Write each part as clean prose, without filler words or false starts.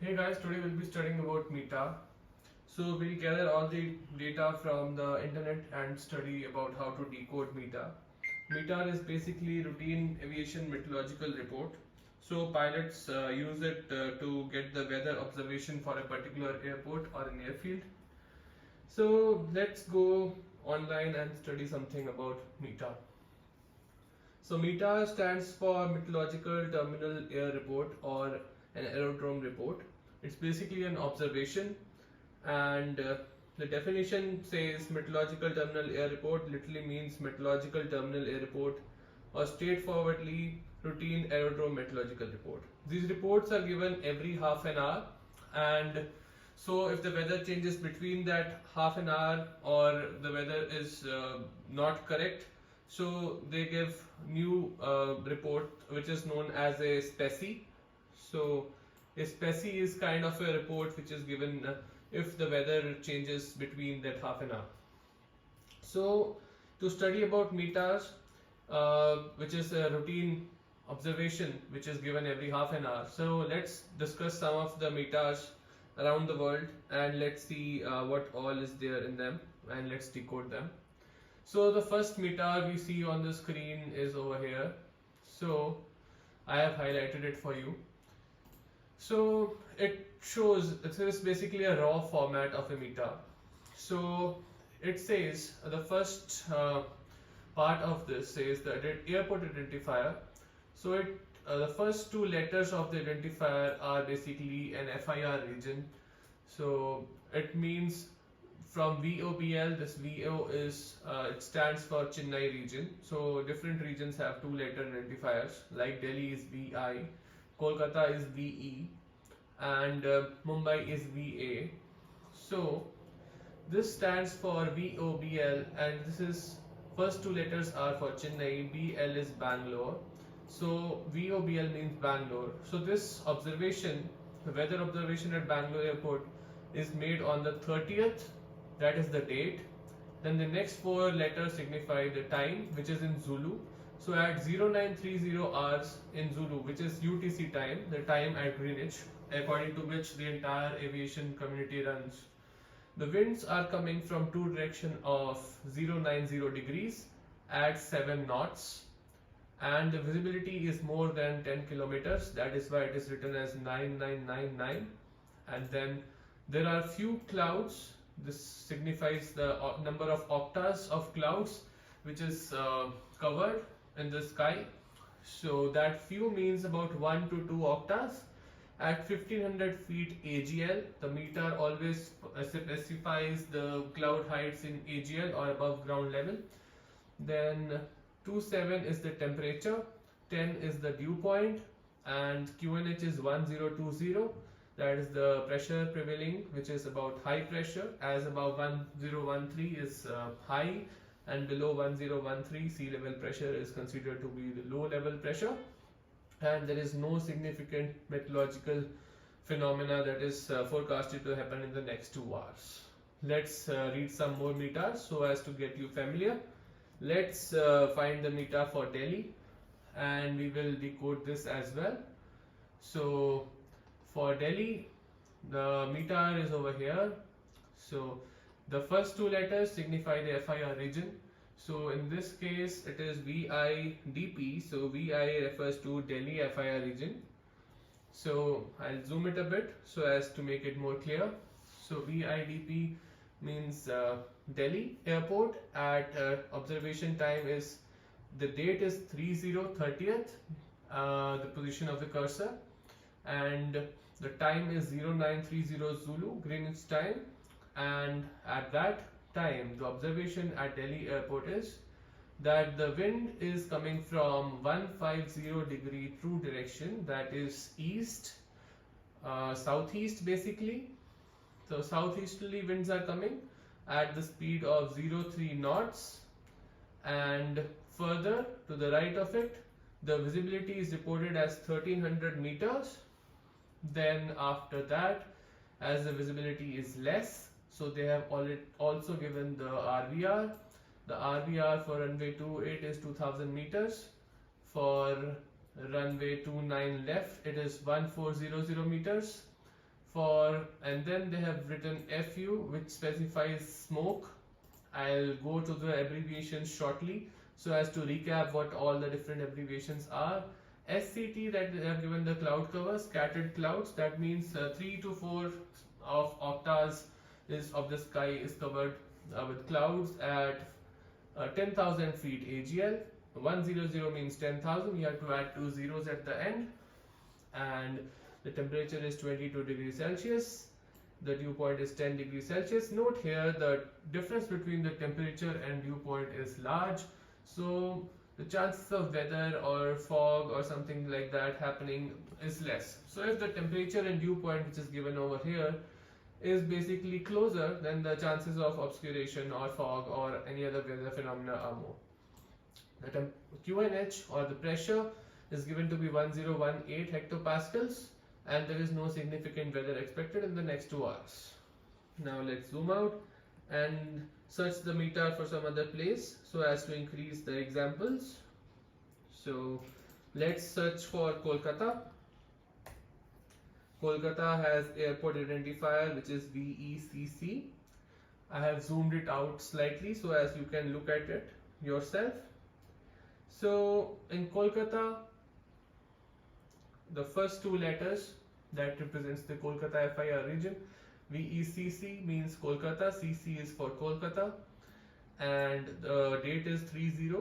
Hey guys, today we'll be studying about Metar. So we'll gather all the data from the internet and study about how to decode Metar. Metar is basically routine aviation meteorological report. So pilots use it to get the weather observation for a particular airport or an airfield. So let's go online and study something about Metar. So METAR stands for Meteorological Terminal Air Report or an aerodrome report. It's basically an observation, and the definition says Meteorological Terminal Air Report literally means Meteorological Terminal Air Report or straightforwardly routine aerodrome meteorological report. These reports are given every half an hour, and so if the weather changes between that half an hour or the weather is not correct, so they give new report which is known as a specie. So a specie is kind of a report which is given if the weather changes between that half an hour. So to study about metars, which is a routine observation which is given every half an hour. So let's discuss some of the metars around the world and let's see what all is there in them, and let's decode them. So the first metar we see on the screen is over here. So I have highlighted it for you. So it is basically a raw format of a metar. So it says the first part of this says the airport identifier. So the first two letters of the identifier are basically an FIR region. So it means from VOBL, this VO is it stands for Chennai region. So different regions have two letter identifiers, like Delhi is VI, Kolkata is VE, and Mumbai is VA. So this stands for VOBL, and this is first two letters are for Chennai, BL is Bangalore. So VOBL means Bangalore. So this observation, the weather observation at Bangalore airport, is made on the 30th. That is the date. Then the next four letters signify the time, which is in Zulu. So at 0930 hours in Zulu, which is UTC time, the time at Greenwich, according to which the entire aviation community runs. The winds are coming from two direction of 090 degrees at 7 knots, and the visibility is more than 10 kilometers. That is why it is written as 9999. And then there are few clouds. This signifies the number of octas of clouds which is covered in the sky. So that few means about 1 to 2 octas. At 1500 feet AGL, the meter always specifies the cloud heights in AGL or above ground level. Then 27 is the temperature, 10 is the dew point, and QNH is 1020. That is the pressure prevailing, which is about high pressure, as above 1013 is high, and below 1013 sea level pressure is considered to be the low level pressure, and there is no significant meteorological phenomena that is forecasted to happen in the next 2 hours. Let's read some more meters so as to get you familiar. Let's find the meter for Delhi, and we will decode this as well. So for Delhi, the meter is over here. So the first two letters signify the FIR region. So in this case, it is VIDP. So VI refers to Delhi FIR region. So I'll zoom it a bit so as to make it more clear. So VIDP means Delhi airport at observation time is, the date is 30/30th, the position of the cursor, and the time is 0930 Zulu Greenwich time, and at that time the observation at Delhi airport is that the wind is coming from 150 degree true direction, that is east, southeast basically. So southeasterly winds are coming at the speed of 03 knots, and further to the right of it the visibility is reported as 1300 meters. Then after that, as the visibility is less, so they have also given the RVR. The RVR for runway 28 is 2000 meters. For runway 29 left, it is 1400 meters. and then they have written FU, which specifies smoke. I'll go to the abbreviations shortly so as to recap what all the different abbreviations are. SCT, that they have given the cloud cover, scattered clouds, that means 3 to 4 of octaves of the sky is covered with clouds at 10,000 feet AGL. 100 means 10,000, you have to add 2 zeros at the end, and the temperature is 22 degrees Celsius. The dew point is 10 degrees Celsius. Note here the difference between the temperature and dew point is large, so the chances of weather or fog or something like that happening is less. So if the temperature and dew point, which is given over here, is basically closer, then the chances of obscuration or fog or any other weather phenomena are more. The QNH, or the pressure, is given to be 1018 hectopascals, and there is no significant weather expected in the next 2 hours. Now let's zoom out and search the meter for some other place so as to increase the examples. So let's search for Kolkata. Kolkata has airport identifier, which is VECC. I have zoomed it out slightly so as you can look at it yourself. So in Kolkata, the first 2 letters that represents the Kolkata FIR region, VECC means Kolkata, CC is for Kolkata, and the date is 30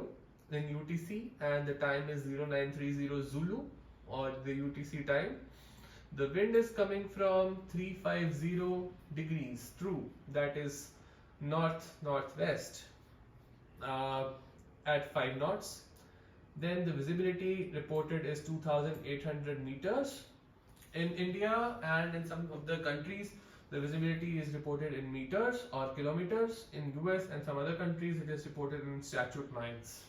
in UTC, and the time is 0930 Zulu, or the UTC time. The wind is coming from 350 degrees true, that is north-northwest at 5 knots. Then the visibility reported is 2,800 meters. In India and in some of the countries, the visibility is reported in meters or kilometers. In US and some other countries, it is reported in statute miles.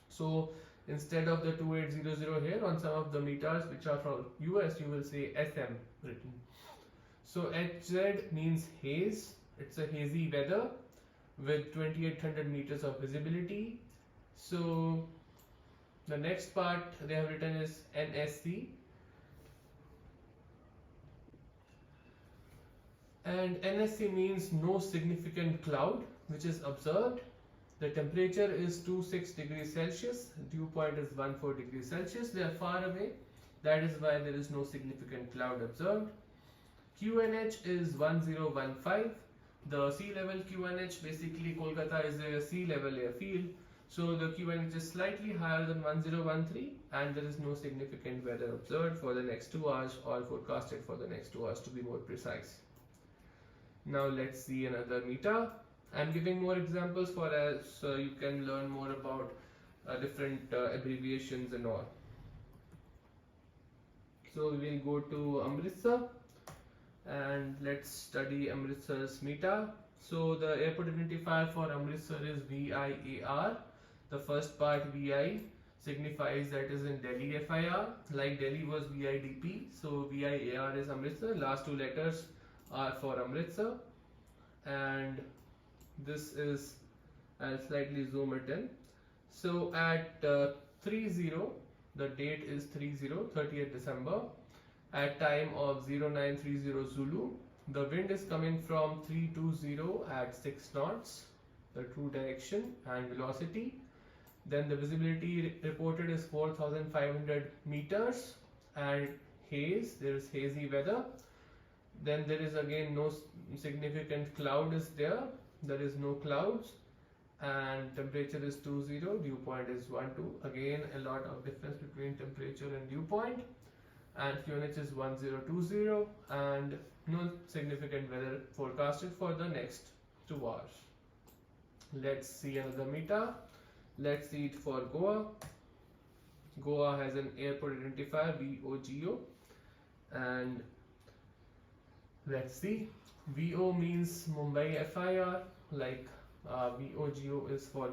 So instead of the 2800 here, on some of the meters which are from US, you will say SM written. So HZ means haze. It's a hazy weather with 2800 meters of visibility. So the next part they have written is NSC, and NSC means no significant cloud which is observed. The temperature is 26 degrees Celsius, dew point is 14 degrees Celsius. They are far away, that is why there is no significant cloud observed. QNH is 1015. The sea level QNH, basically Kolkata is a sea level airfield, so the QNH is slightly higher than 1013, and there is no significant weather observed for the next 2 hours, or forecasted for the next 2 hours to be more precise. Now let's see another meter. I'm giving more examples for as you can learn more about different abbreviations and all. So we will go to Amritsar and let's study Amritsar's meter. So the airport identifier for Amritsar is VIAR. The first part VI signifies that is in Delhi FIR, like Delhi was VIDP, so VIAR is Amritsar. Last 2 letters are for Amritsar, and this is, I'll slightly zoom it in. So at 30, the date is 30th December, at time of 0930 Zulu, the wind is coming from 320 at 6 knots, the true direction and velocity. Then the visibility reported is 4,500 meters, and haze, there is hazy weather. Then there is again no significant cloud is there, there is no clouds, and temperature is 20, dew point is 12. Again a lot of difference between temperature and dew point, and QNH is 1020, and no significant weather forecasted for the next 2 hours. Let's see another meter. Let's see it for Goa. Goa has an airport identifier VOGO, and let's see. VO means Mumbai FIR, like VOGO is for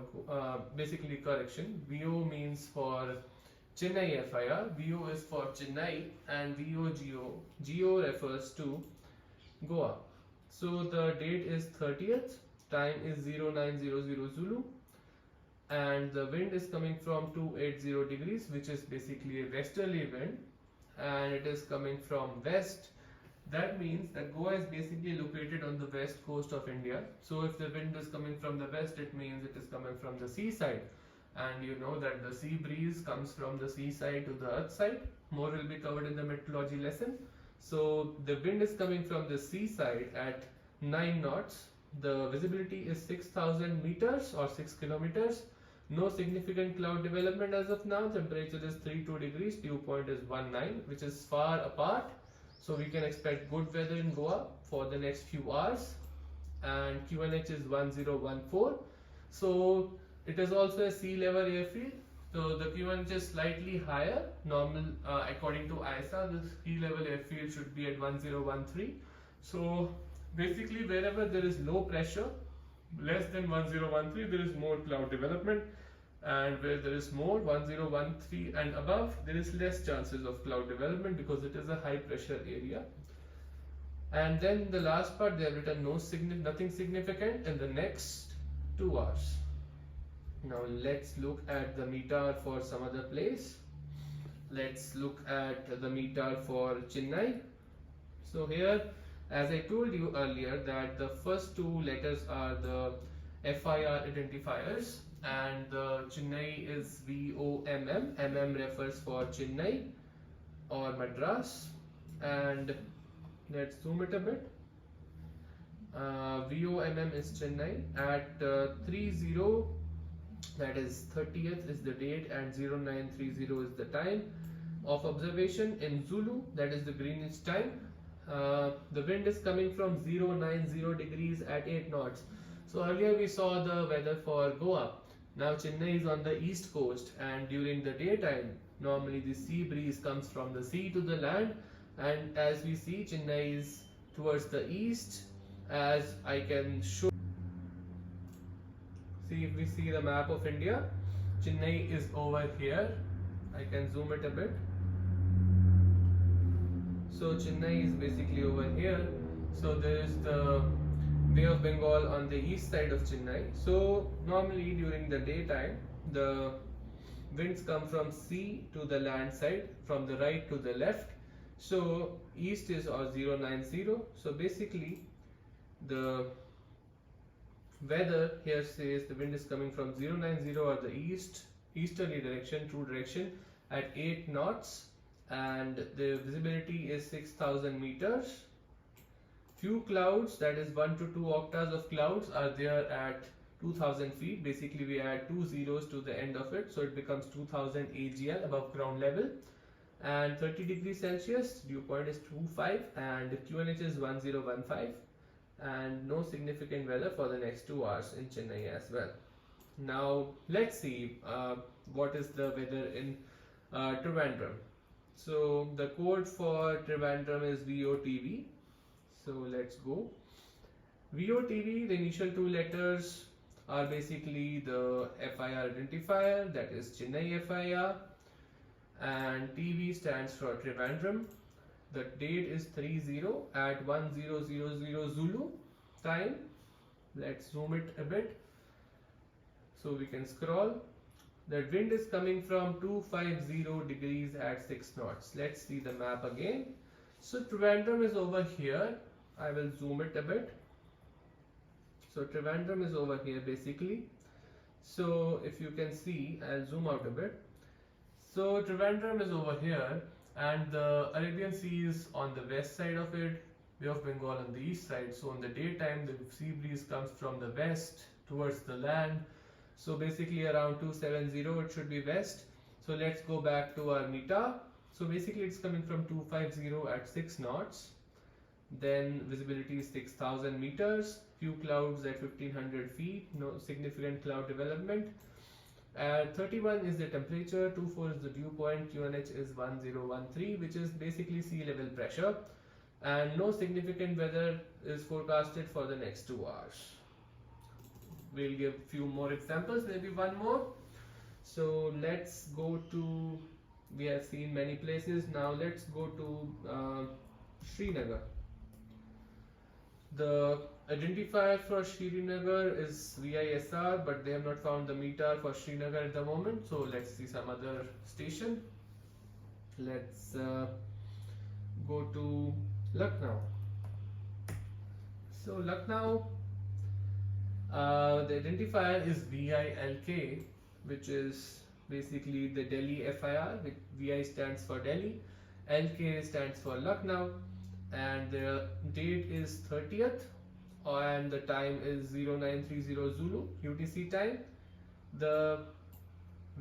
basically correction. VO means for Chennai FIR, VO is for Chennai, and VOGO, GO refers to Goa. So the date is 30th, time is 0900 Zulu, and the wind is coming from 280 degrees, which is basically a westerly wind, and it is coming from west That means that Goa is basically located on the west coast of India. So if the wind is coming from the west, it means it is coming from the seaside. And you know that the sea breeze comes from the seaside to the earth side. More will be covered in the meteorology lesson. So the wind is coming from the seaside at 9 knots. The visibility is 6,000 meters or 6 kilometers. No significant cloud development as of now. Temperature is 32 degrees. Dew point is 19, which is far apart. So we can expect good weather in Goa for the next few hours. And QNH is 1014. So it is also a sea level airfield. So the QNH is slightly higher. Normal, according to ISA, the sea level airfield should be at 1013. So basically, wherever there is low pressure, less than 1013, there is more cloud development. And where there is more, 1013 and above, there is less chances of cloud development because it is a high pressure area. And then the last part, they have written nothing significant in the next 2 hours. Now let's look at the meter for some other place. Let's look at the meter for Chennai. So here, as I told you earlier, that the first two letters are the FIR identifiers, and the Chennai is VOMM. MM refers for Chennai or Madras. And let's zoom it a bit. VOMM is Chennai at 30, that is 30th is the date, and 0930 is the time of observation in Zulu, that is the Greenwich time. The wind is coming from 090 degrees at 8 knots. So earlier we saw the weather for Goa. Now Chennai is on the east coast, and during the daytime normally the sea breeze comes from the sea to the land, and as we see, Chennai is towards the east. As I can show, see, if we see the map of India, Chennai is over here. I can zoom it a bit. So Chennai is basically over here. So there is the Bay of Bengal on the east side of Chennai. So normally during the daytime, the winds come from sea to the land side, from the right to the left. So east is or 090. So basically the weather here says the wind is coming from 090 or the easterly direction, true direction, at 8 knots, and the visibility is 6,000 meters. Few clouds, that is 1 to 2 octaves of clouds, are there at 2,000 feet. Basically we add 2 zeros to the end of it, so it becomes 2,000 AGL, above ground level. And 30 degrees Celsius, dew point is 25, and QNH is 1015. And no significant weather for the next 2 hours in Chennai as well. Now let's see what is the weather in Trivandrum. So the code for Trivandrum is VOTV. So let's go. VOTV, the initial two letters are basically the FIR identifier, that is Chennai FIR, and TV stands for Trivandrum. The date is 30 at 1000 Zulu time. Let's zoom it a bit so we can scroll. The wind is coming from 250 degrees at 6 knots. Let's see the map again. So Trivandrum is over here. I will zoom it a bit. So Trivandrum is over here basically. So if you can see, I'll zoom out a bit. So Trivandrum is over here, and the Arabian Sea is on the west side of it, Bay of Bengal on the east side. So in the daytime the sea breeze comes from the west towards the land. So basically around 270 it should be west. So let's go back to our meter. So basically it's coming from 250 at 6 knots. Then visibility is 6,000 meters. Few clouds at 1500 feet. No significant cloud development. 31 is the temperature, 24 is the dew point, QNH is 1013, which is basically sea level pressure, and no significant weather is forecasted for the next 2 hours. We'll give few more examples, maybe one more. So let's go to, we have seen many places, now let's go to Srinagar. The identifier for Srinagar is VISR, but they have not found the meter for Srinagar at the moment. So let's see some other station. Let's go to Lucknow. So Lucknow, the identifier is VILK, which is basically the Delhi FIR. Which VI stands for Delhi, LK stands for Lucknow, and the date is 30th, and the time is 0930 Zulu UTC time. The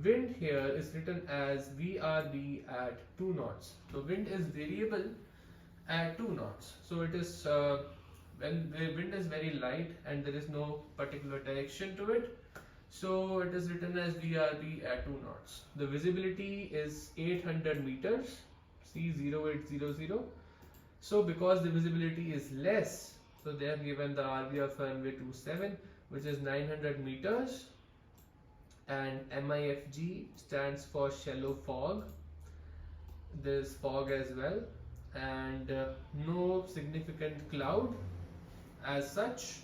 wind here is written as VRB at 2 knots. So wind is variable at 2 knots. So it is when the wind is very light and there is no particular direction to it, so it is written as VRB at 2 knots. The visibility is 800 meters, C0800. So because the visibility is less, so they have given the RB of runway 27, which is 900 meters, and MIFG stands for shallow fog. There is fog as well, and no significant cloud as such.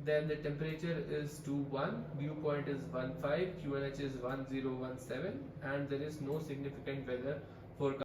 Then the temperature is 21, dew point is 15, QNH is 1017, and there is no significant weather forecast.